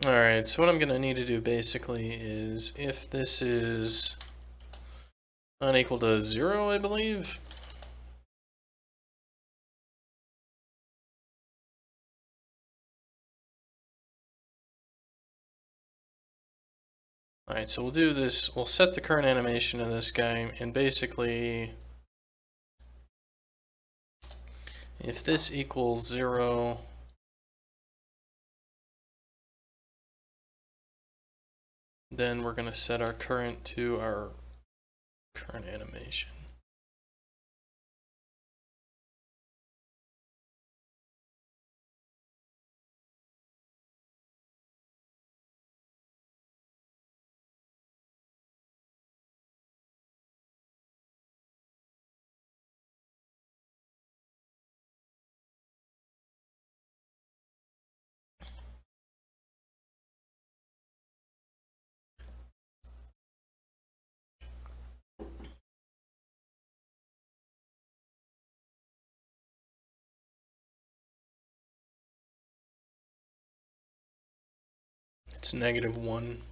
Alright, so what I'm going to need to do basically is if this is unequal to 0, I believe. Alright, so we'll do this, we'll set the current animation of this guy, and basically, if this equals 0, then we're going to set our current to our current animation. It's -1.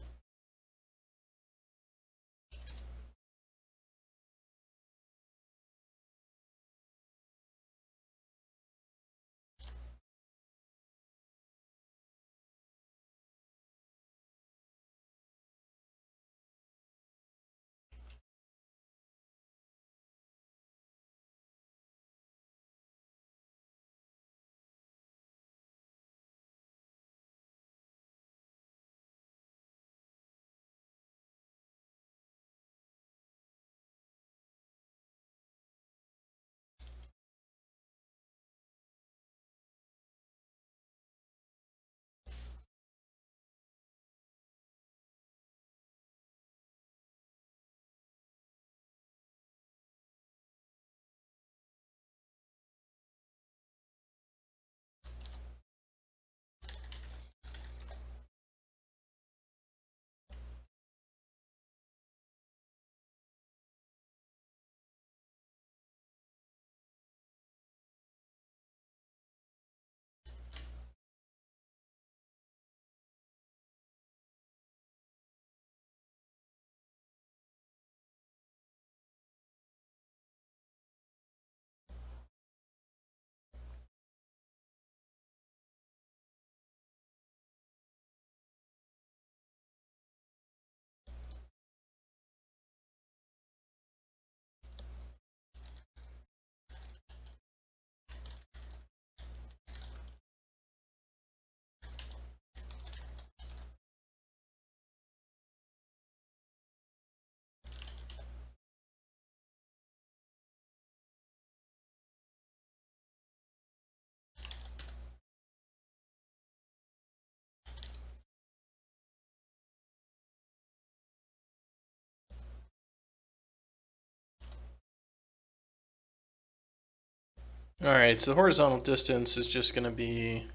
Alright, so the horizontal distance is just going to be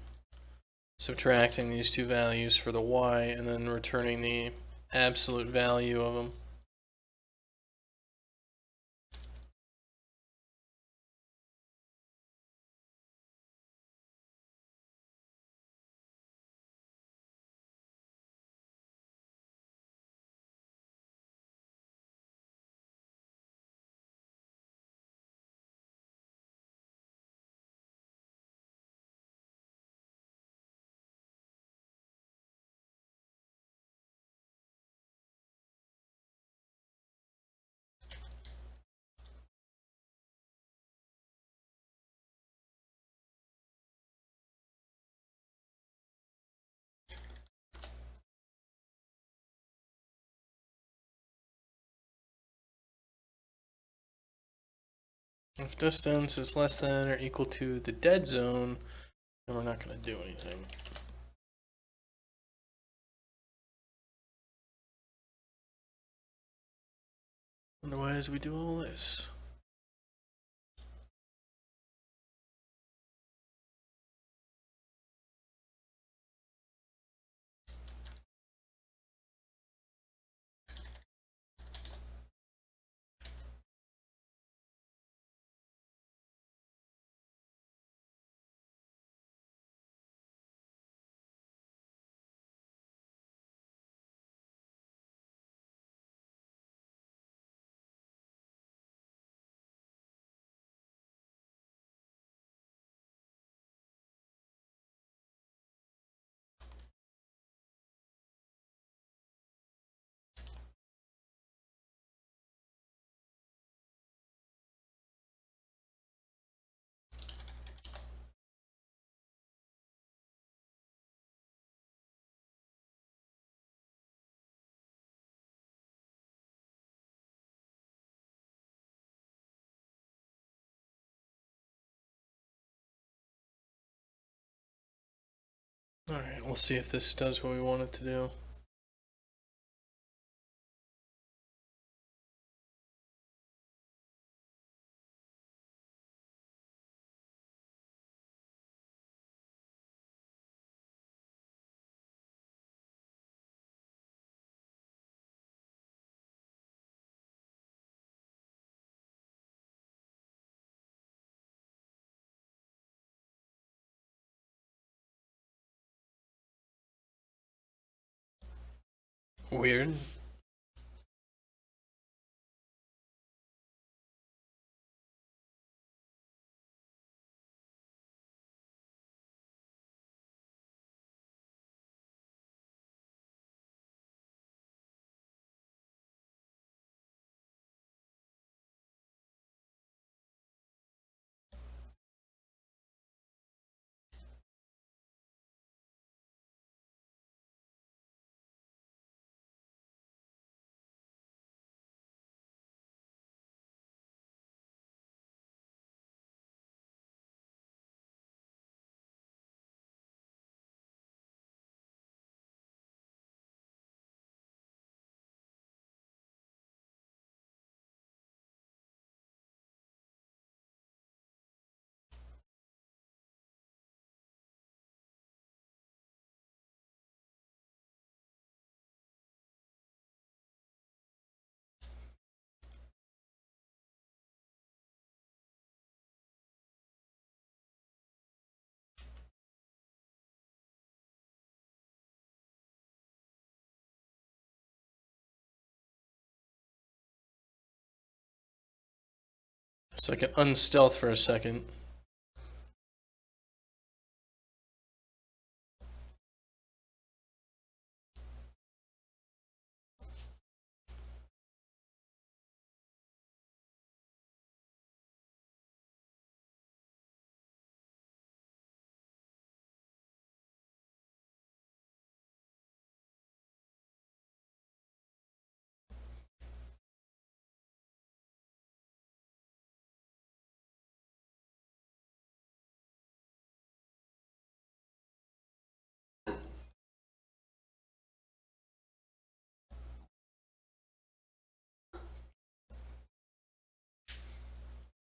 subtracting these two values for the y and then returning the absolute value of them. If distance is less than or equal to the dead zone, then we're not going to do anything. Otherwise, we do all this. Alright, we'll see if this does what we want it to do. Weird. So I can unstealth for a second.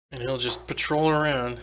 And he'll just patrol around.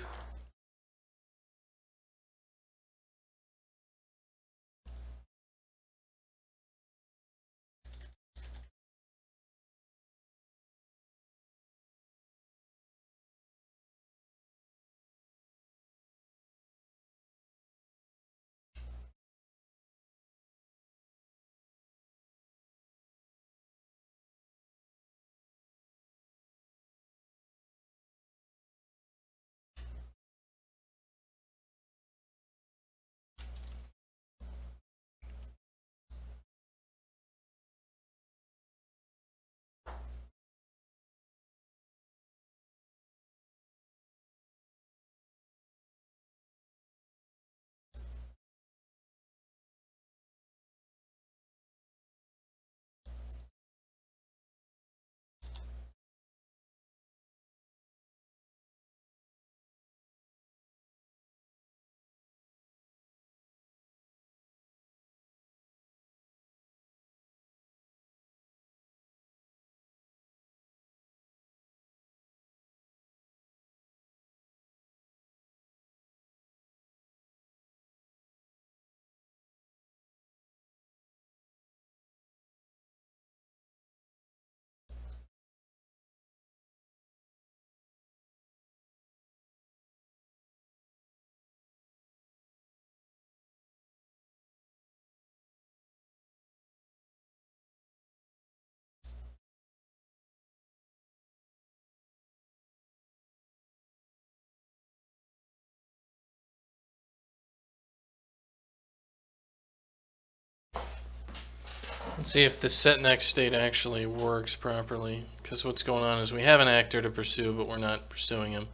Let's see if the set next state actually works properly. Because what's going on is we have an actor to pursue, but we're not pursuing him.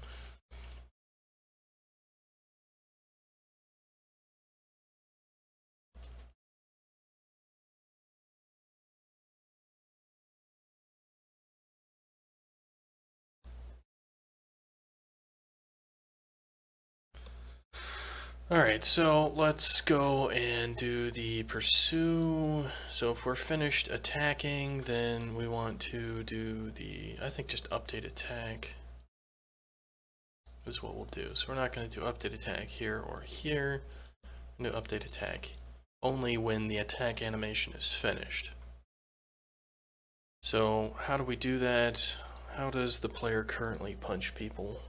Alright, so let's go and do the pursue. So if we're finished attacking, then we want to do the, I think just update attack is what we'll do. So we're not going to do update attack here or here. We're going to update attack only when the attack animation is finished. So how do we do that? How does the player currently punch people?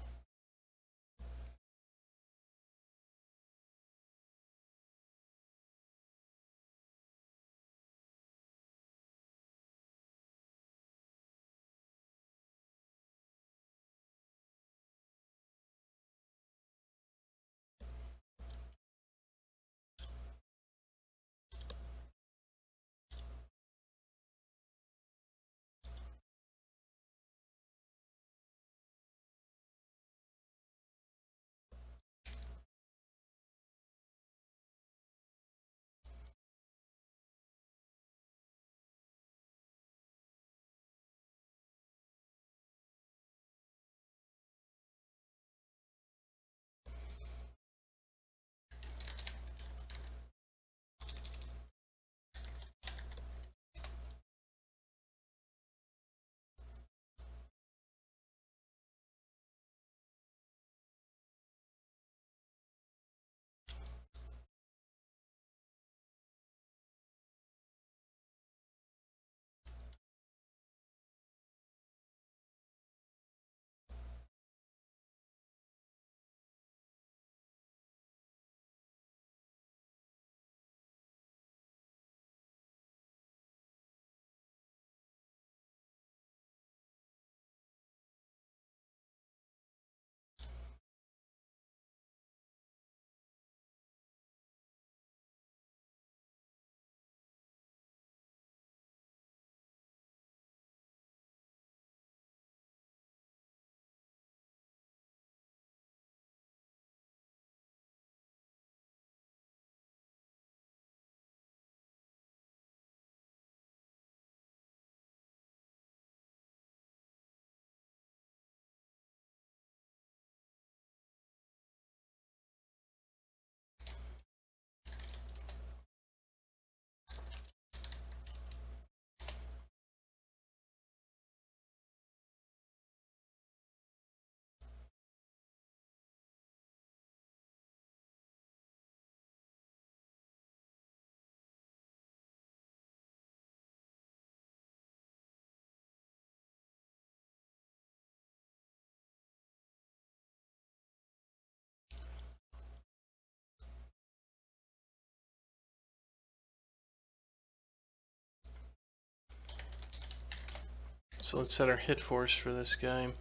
So let's set our hit force for this guy.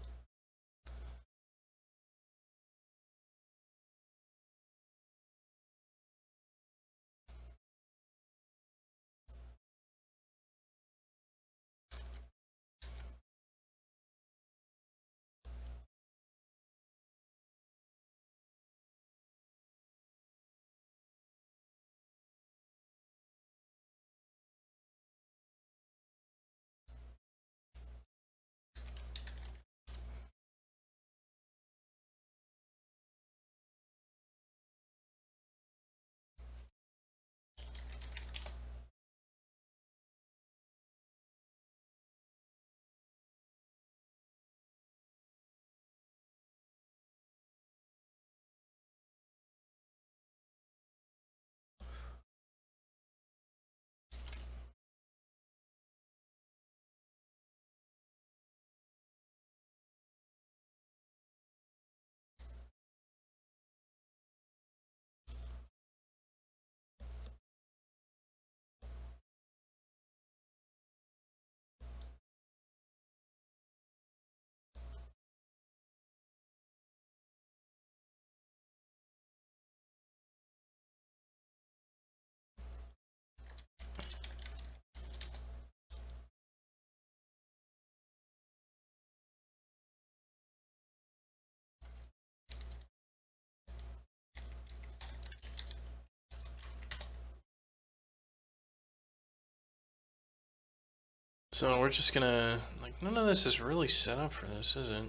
So we're just gonna, like, none of this is really set up for this, is it?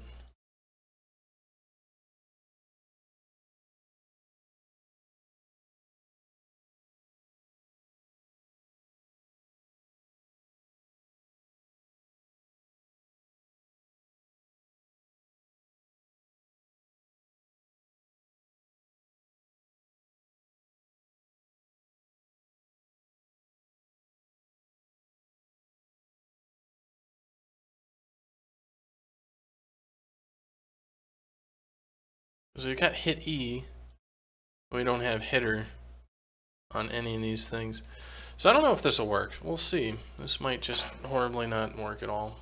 So we got hit E. We don't have hitter on any of these things. So I don't know if this will work. We'll see. This might just horribly not work at all.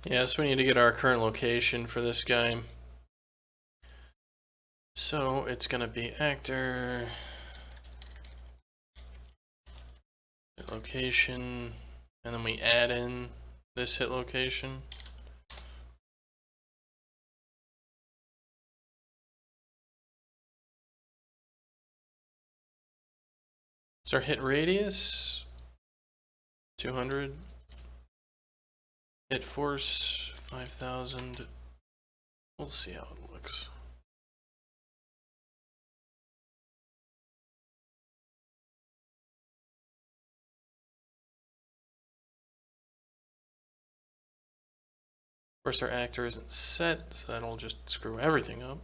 Yeah, so we need to get our current location for this guy. So it's gonna be actor, location, and then we add in this hit location. It's our hit radius, 200. Hit force, 5,000. We'll see how it looks. Of course, our actor isn't set, so that'll just screw everything up.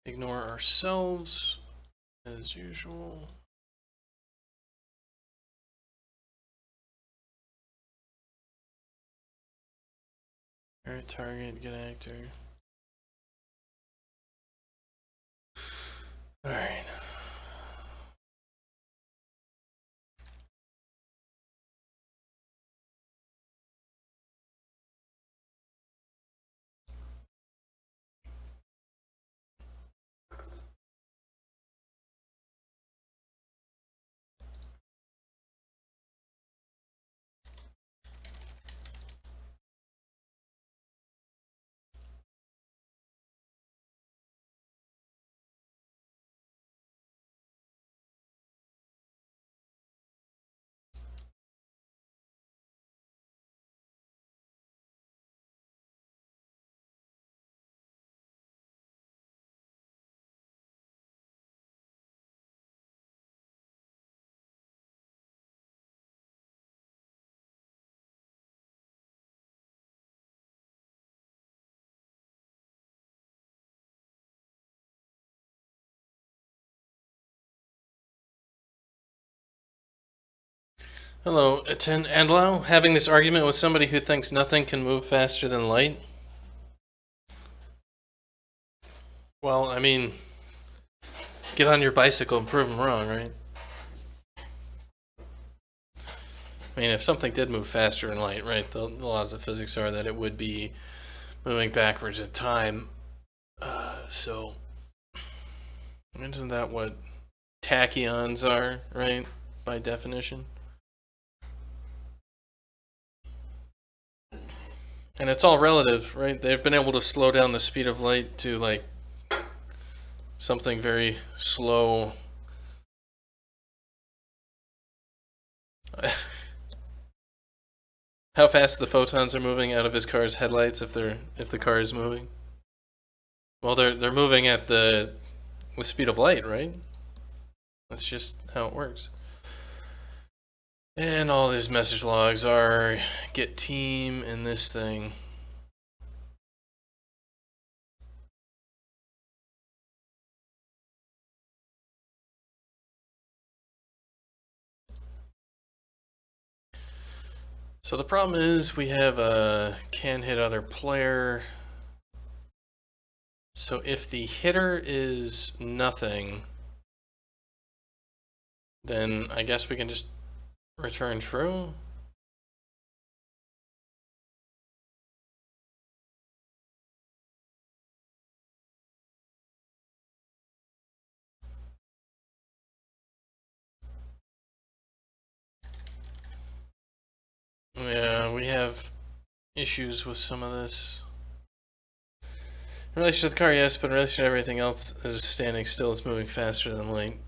Ignore ourselves, as usual. Alright, target, get actor. Alright. Hello, attend Andlau. Having this argument with somebody who thinks nothing can move faster than light? Well, I mean, get on your bicycle and prove them wrong, right? I mean, if something did move faster than light, right, the laws of physics are that it would be moving backwards in time. So, isn't that what tachyons are, right, by definition? And it's all relative, right? They've been able to slow down the speed of light to, like, something very slow. How fast the photons are moving out of his car's headlights if the car is moving? Well, they're moving at the speed of light, right? That's just how it works. And all these message logs are get team and this thing. So the problem is we have a can hit other player. So if the hitter is nothing, then I guess we can just Return true. Yeah, we have issues with some of this. In relation to the car, yes, but in relation to everything else, is standing still. It's moving faster than light.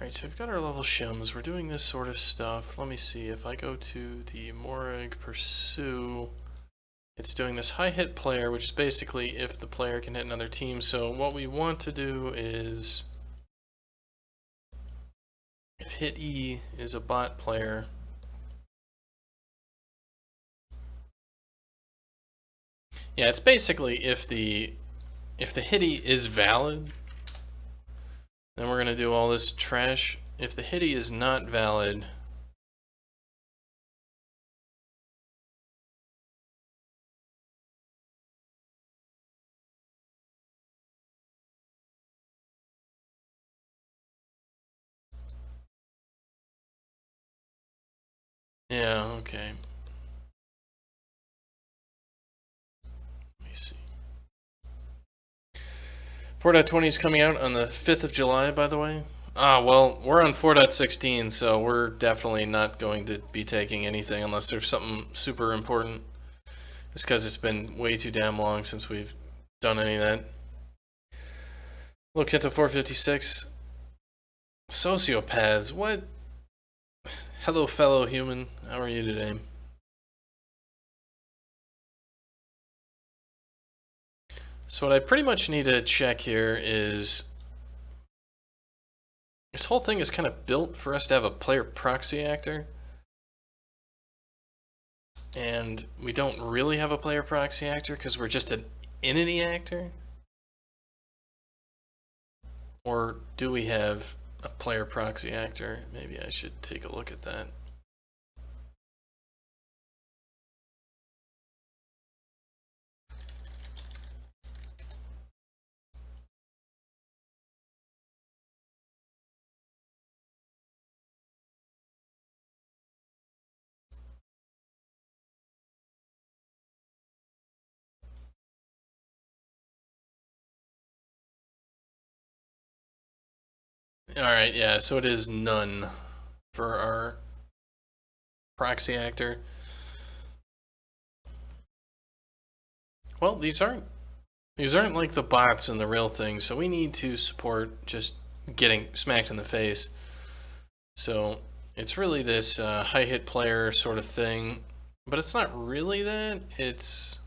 Alright, so we've got our level shims. We're doing this sort of stuff. Let me see. If I go to the Morag Pursue, it's doing this high hit player, which is basically if the player can hit another team. So what we want to do is, if hit E is a bot player, yeah, it's basically if the hit E is valid, then we're gonna do all this trash. If the hit E is not valid, yeah, okay. Let me see. 4.20 is coming out on the 5th of July, by the way. Ah, well, we're on 4.16, so we're definitely not going to be taking anything unless there's something super important. It's because it's been way too damn long since we've done any of that. Look at the 456. Sociopaths, what? Hello, fellow human. How are you today? So what I pretty much need to check here is this whole thing is kind of built for us to have a player proxy actor. And we don't really have a player proxy actor because we're just an entity actor. Or do we have a player proxy actor? Maybe I should take a look at that. Alright, yeah, so it is none for our proxy actor. Well, these aren't like the bots in the real thing, so we need to support just getting smacked in the face. So it's really this high hit player sort of thing, but it's not really that. It's,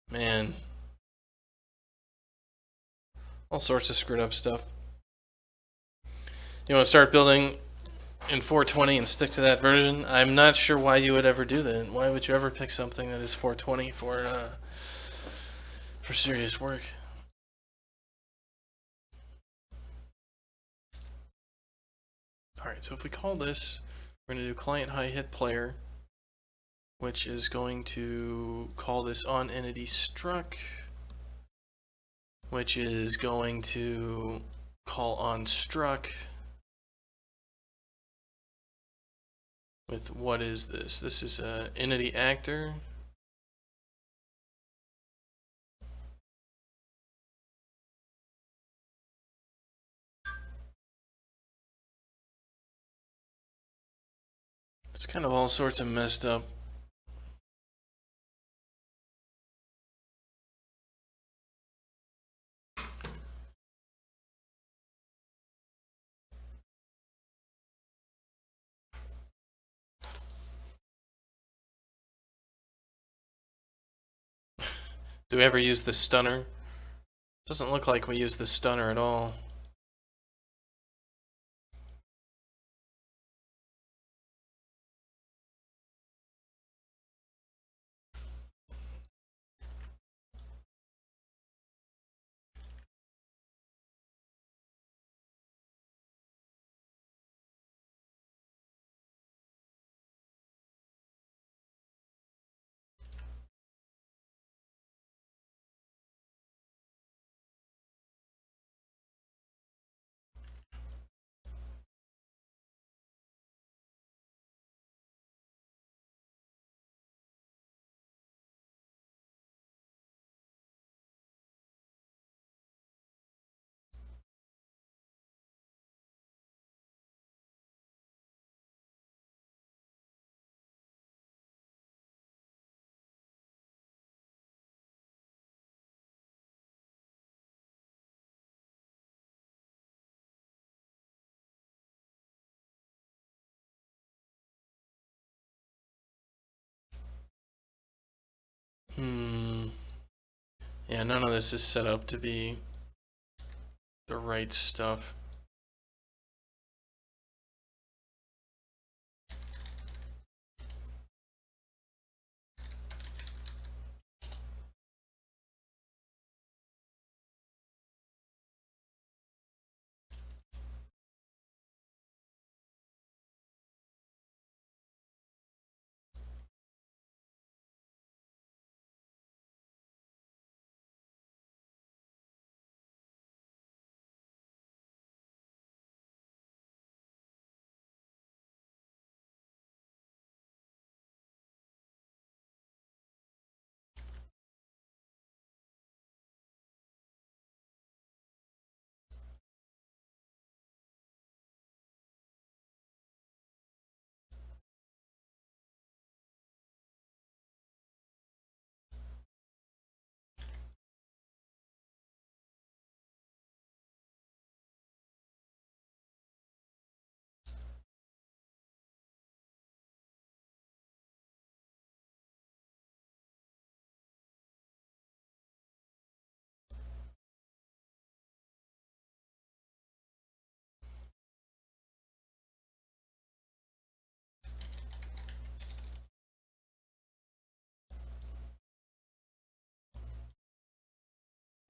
man, all sorts of screwed up stuff. You want to start building in 420 and stick to that version? I'm not sure why you would ever do that. Why would you ever pick something that is 420 for serious work? Alright, so if we call this, we're going to do client high hit player, which is going to call this on entity struck, which is going to call on struck with, what is this? This is a entity actor. It's kind of all sorts of messed up. Do we ever use the stunner? Doesn't look like we use the stunner at all. Yeah, none of this is set up to be the right stuff.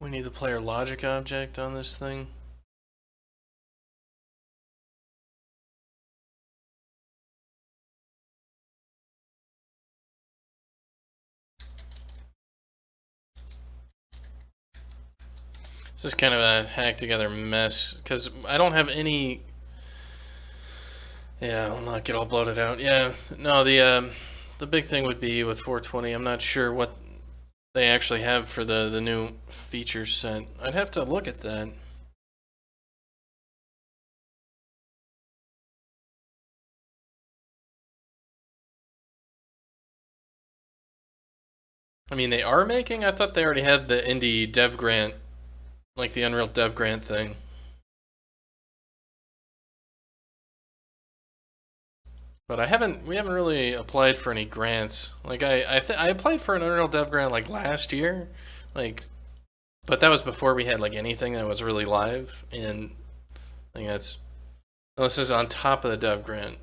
We need the player logic object on this thing. This is kind of a hacked together mess because I don't have any. Yeah, I'll not get all bloated out. Yeah, no, the big thing would be with 420. I'm not sure what they actually have for the new feature set. I'd have to look at that. I mean, they are making. I thought they already had the indie dev grant, like the Unreal dev grant thing. But we haven't really applied for any grants. Like I applied for an Unreal Dev grant like last year, like, but that was before we had like anything that was really live, and I think this is on top of the Dev grant.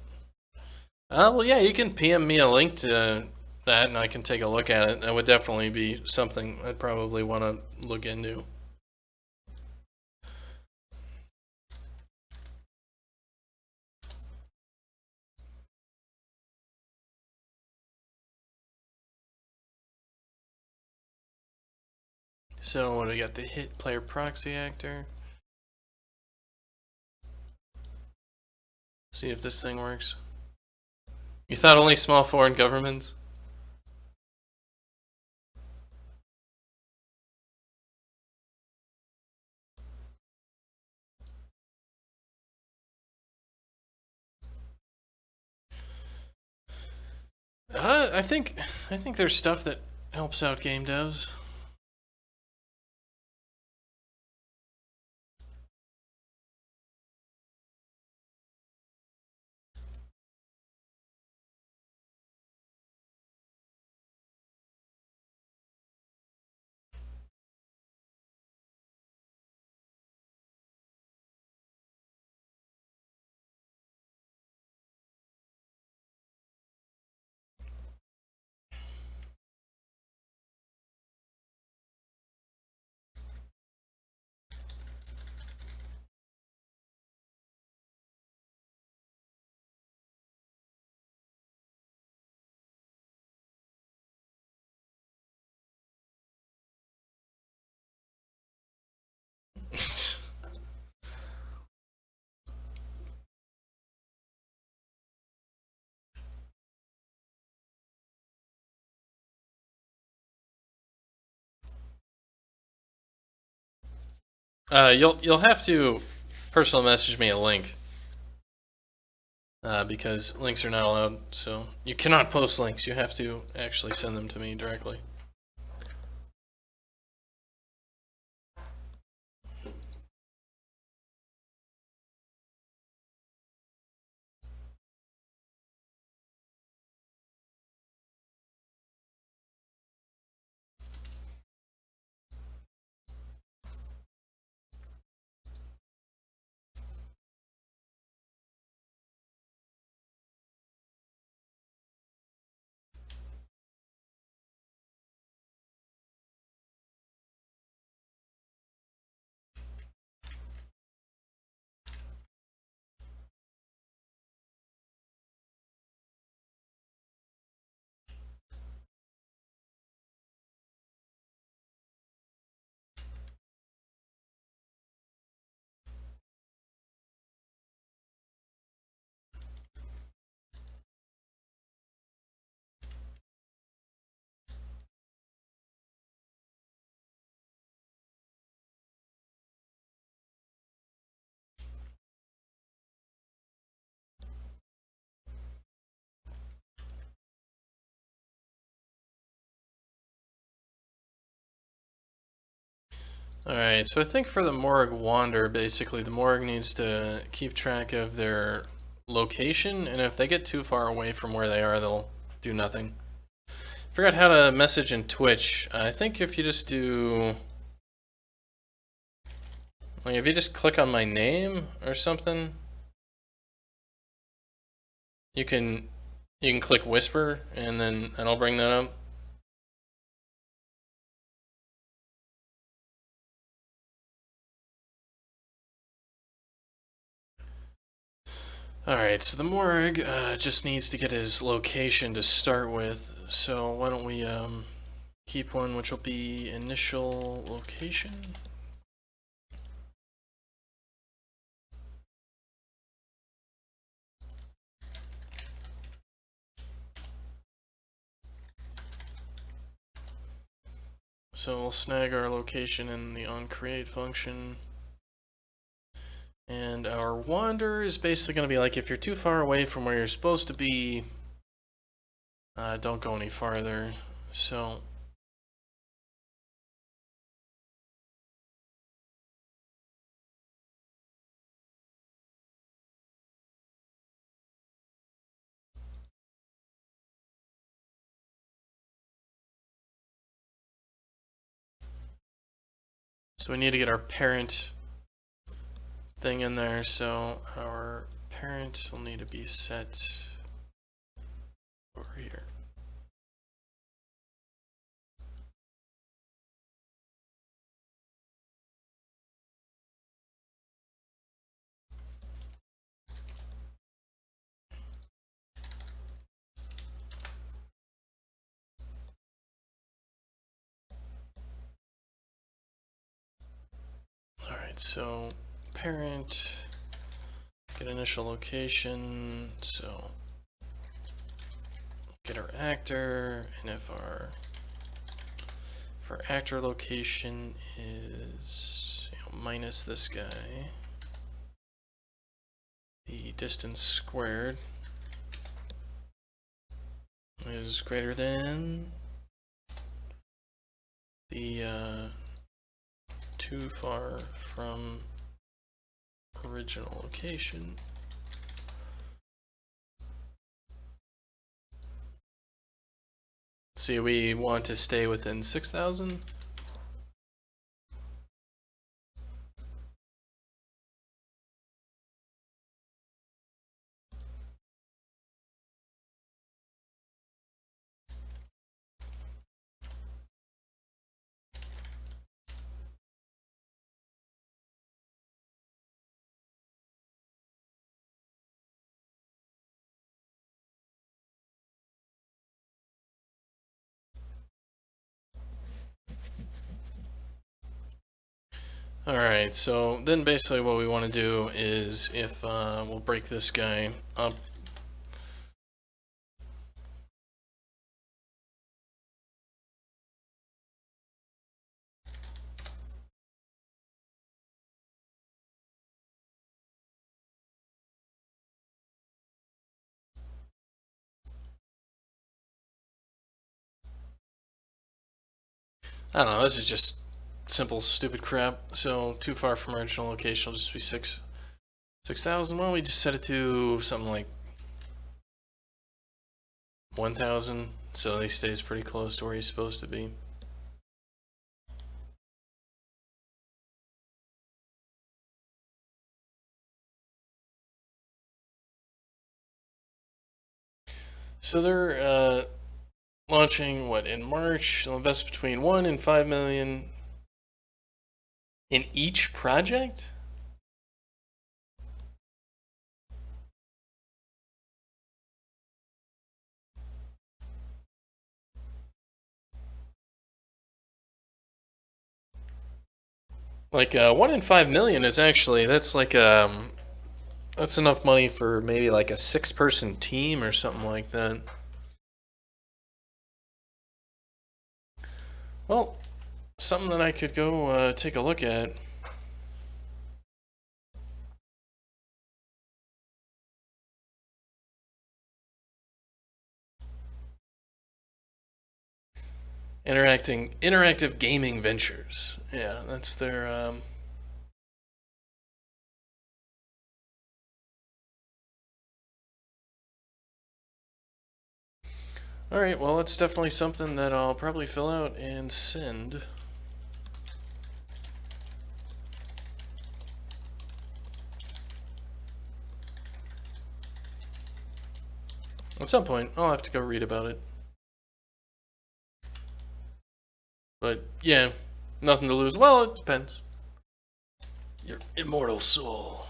Well, yeah, you can PM me a link to that, and I can take a look at it. That would definitely be something I'd probably want to look into. So what do we got? The hit player proxy actor. See if this thing works. You thought only small foreign governments? I think there's stuff that helps out game devs. You'll have to personal message me a link because links are not allowed. So you cannot post links. You have to actually send them to me directly. Alright, so I think for the Morg Wander, basically, the Morg needs to keep track of their location, and if they get too far away from where they are, they'll do nothing. Forgot how to message in Twitch. I think if you just do... like, if you just click on my name or something, you can click Whisper, and then I'll bring that up. Alright, so the Morg just needs to get his location to start with. So why don't we keep one which will be initial location. So we'll snag our location in the onCreate function. And our wander is basically going to be like, if you're too far away from where you're supposed to be, don't go any farther. So we need to get our parent thing in there. So our parent will need to be set over here. Alright, so parent, get initial location, so get our actor, and if our actor location is minus this guy, the distance squared is greater than the too far from original location. Let's see, we want to stay within 6,000. Alright, so then basically what we want to do is, if we'll break this guy up. I don't know, this is just simple stupid crap. So too far from original location will just be 6,000. Why don't we just set it to something like 1,000, so he stays pretty close to where he's supposed to be. So they're launching what, in March? They'll invest between 1 and 5 million in each project. Like 1 in 5 million is actually, that's like that's enough money for maybe like a 6-person team or something like that. Well, something that I could go take a look at. Interactive Gaming Ventures. Yeah, that's their. All right, well, it's definitely something that I'll probably fill out and send. At some point, I'll have to go read about it. But yeah, nothing to lose. Well, it depends. Your immortal soul.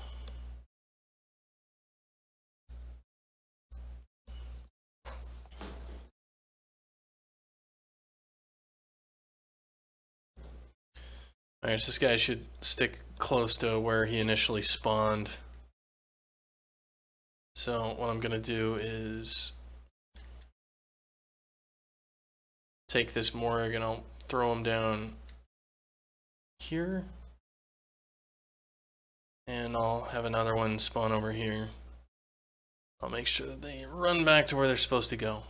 Alright, so this guy should stick close to where he initially spawned. So what I'm going to do is take this Morg and I'll throw him down here. And I'll have another one spawn over here. I'll make sure that they run back to where they're supposed to go.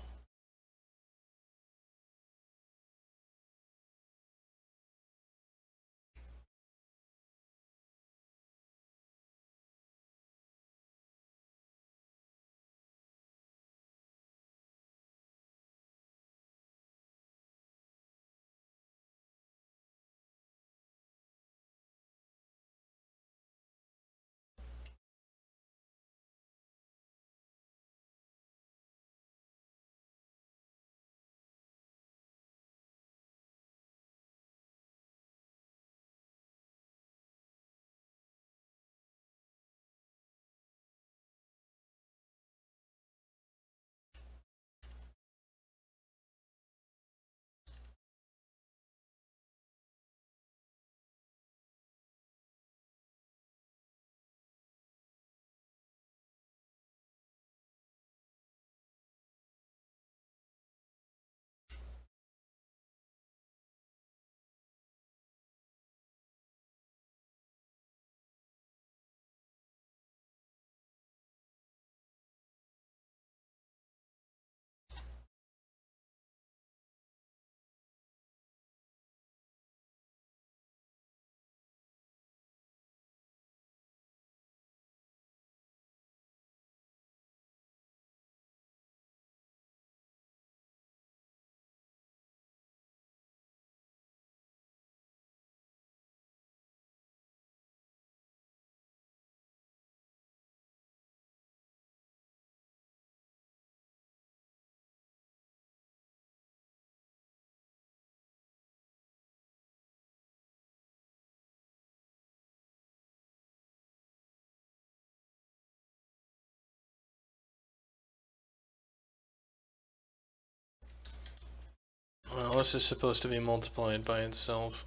Well, this is supposed to be multiplied by itself.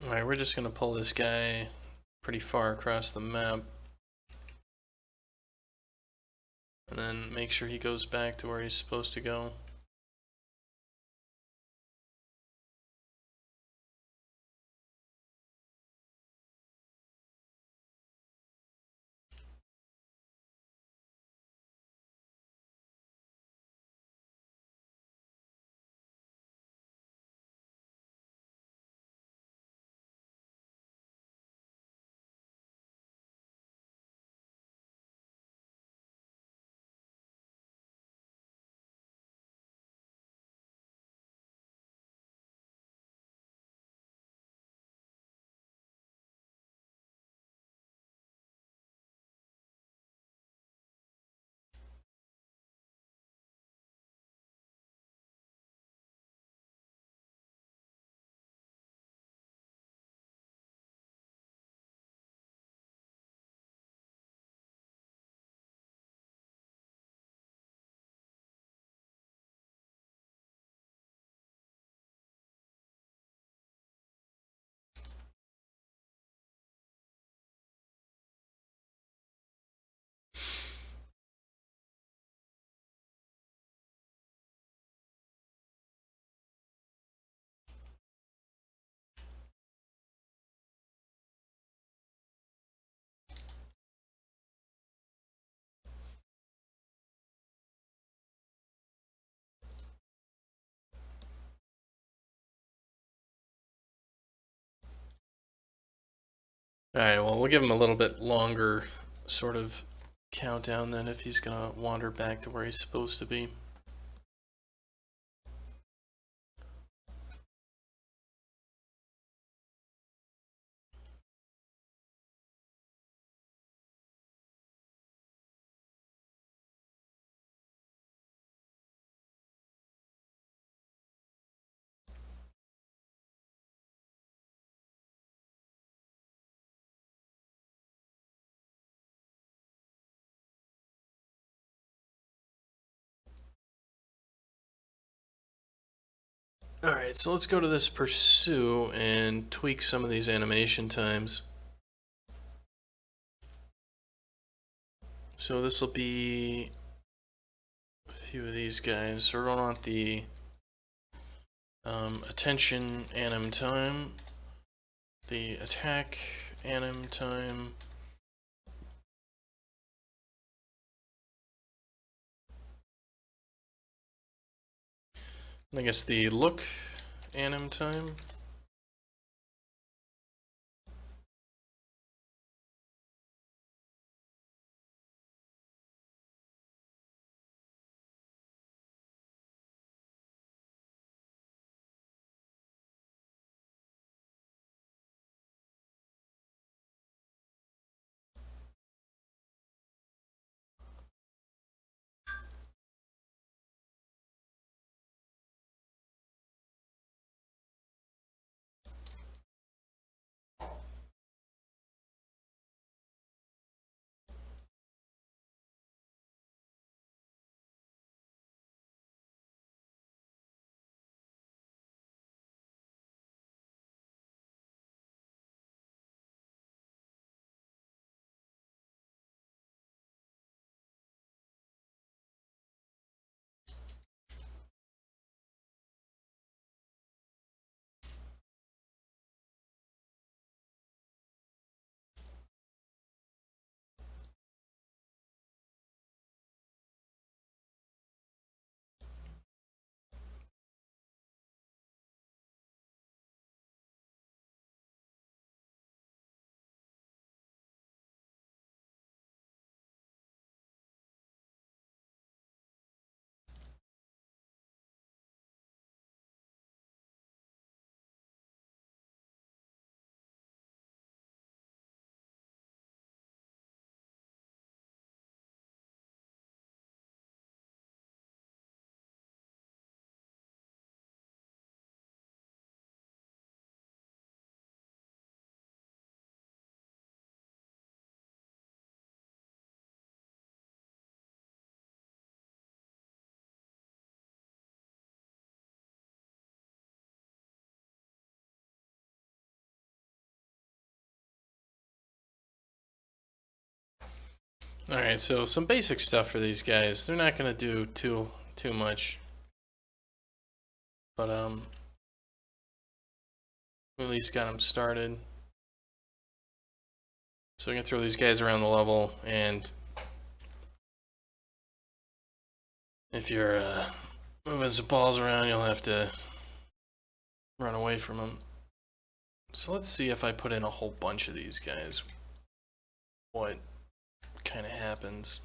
Alright, we're just going to pull this guy pretty far across the map. And then make sure he goes back to where he's supposed to go. Alright, well, we'll give him a little bit longer sort of countdown then if he's gonna wander back to where he's supposed to be. Alright, so let's go to this pursue and tweak some of these animation times. So this will be a few of these guys. So we're going on the attention anim time, the attack anim time, and I guess the look anim time. Alright, so some basic stuff for these guys. They're not gonna do too much. But at least got them started. So we can throw these guys around the level, and if you're moving some balls around, you'll have to run away from them. So let's see if I put in a whole bunch of these guys, what kind of happens.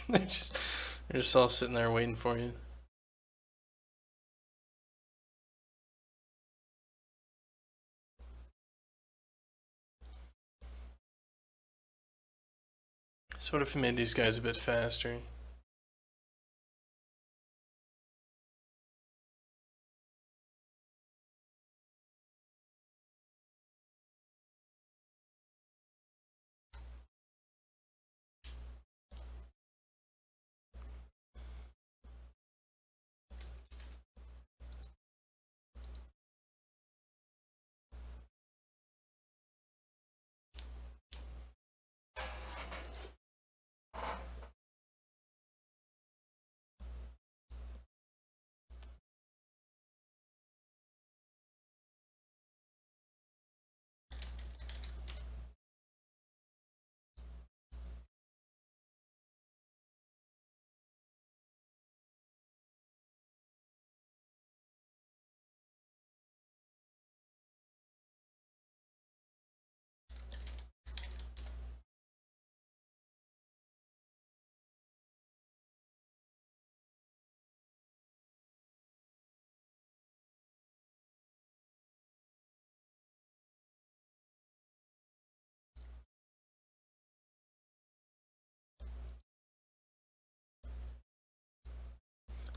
they're just all sitting there waiting for you. So what if we made these guys a bit faster?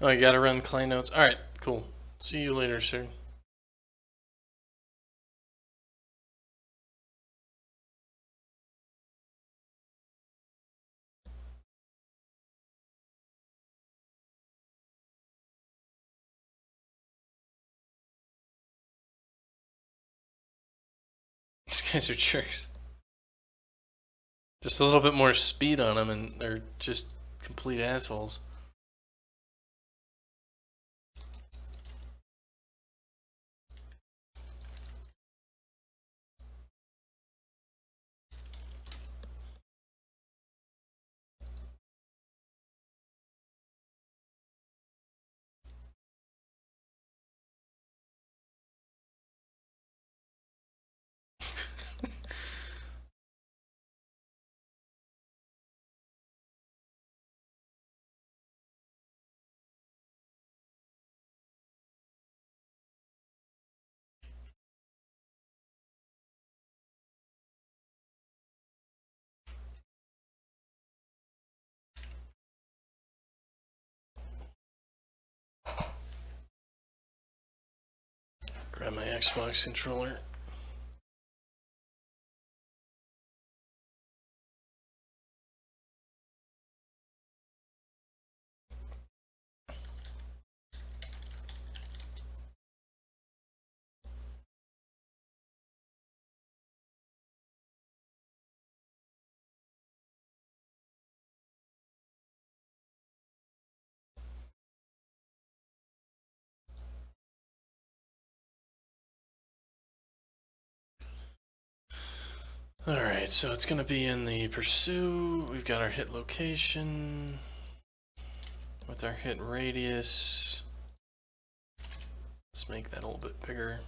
Oh, you gotta run client notes. Alright, cool. See you later, sir. These guys are jerks. Just a little bit more speed on them, and they're just complete assholes. Grab my Xbox controller. Alright, so it's gonna be in the pursuit. We've got our hit location with our hit radius. Let's make that a little bit bigger.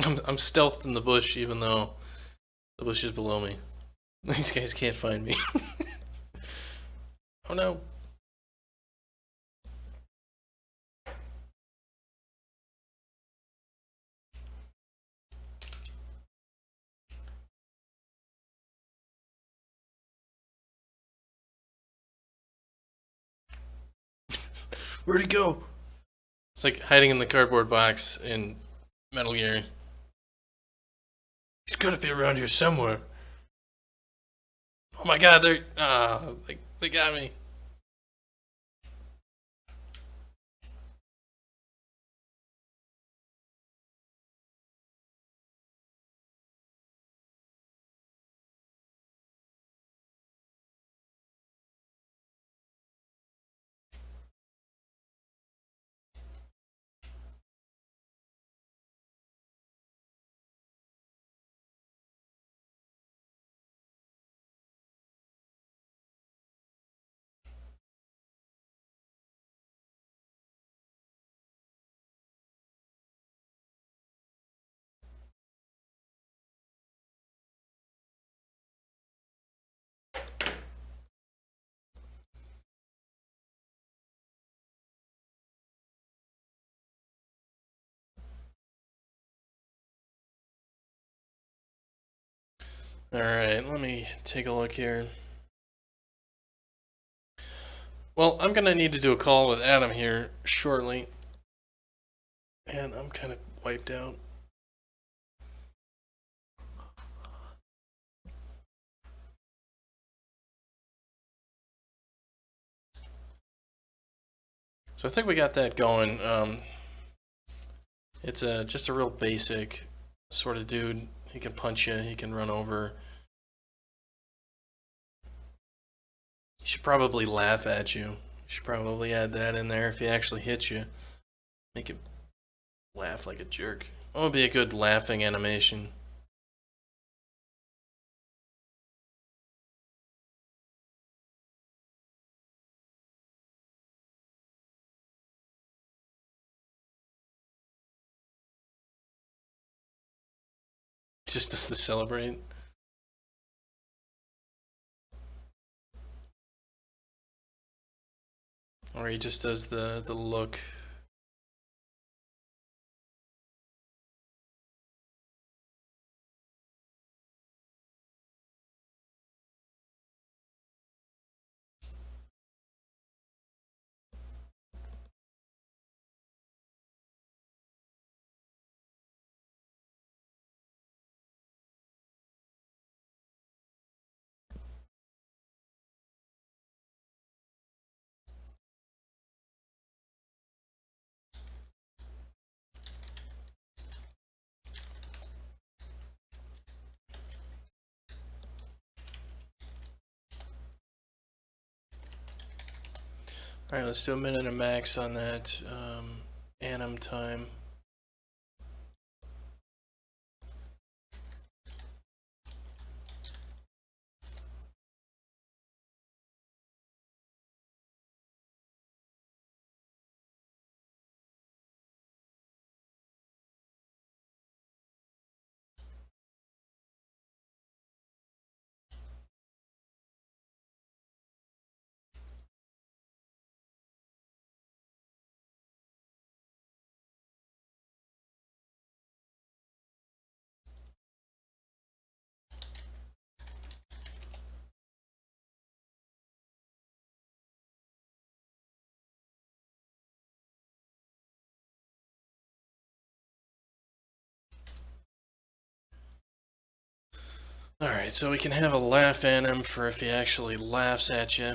I'm stealthed in the bush, even though the bush is below me. These guys can't find me. Oh no. Where'd he go? It's like hiding in the cardboard box in Metal Gear. He's gotta be around here somewhere. Oh my god, they got me. Alright, let me take a look here. Well, I'm gonna need to do a call with Adam here shortly. And I'm kind of wiped out. So I think we got that going. It's just a real basic sort of dude. He can punch you, he can run over. He should probably laugh at you. You should probably add that in there if he actually hits you. Make him laugh like a jerk. What would be a good laughing animation? Just as to celebrate. Or he just does the look. Alright, let's do a minute of max on that anim time. Alright, so we can have a laugh at him for if he actually laughs at you.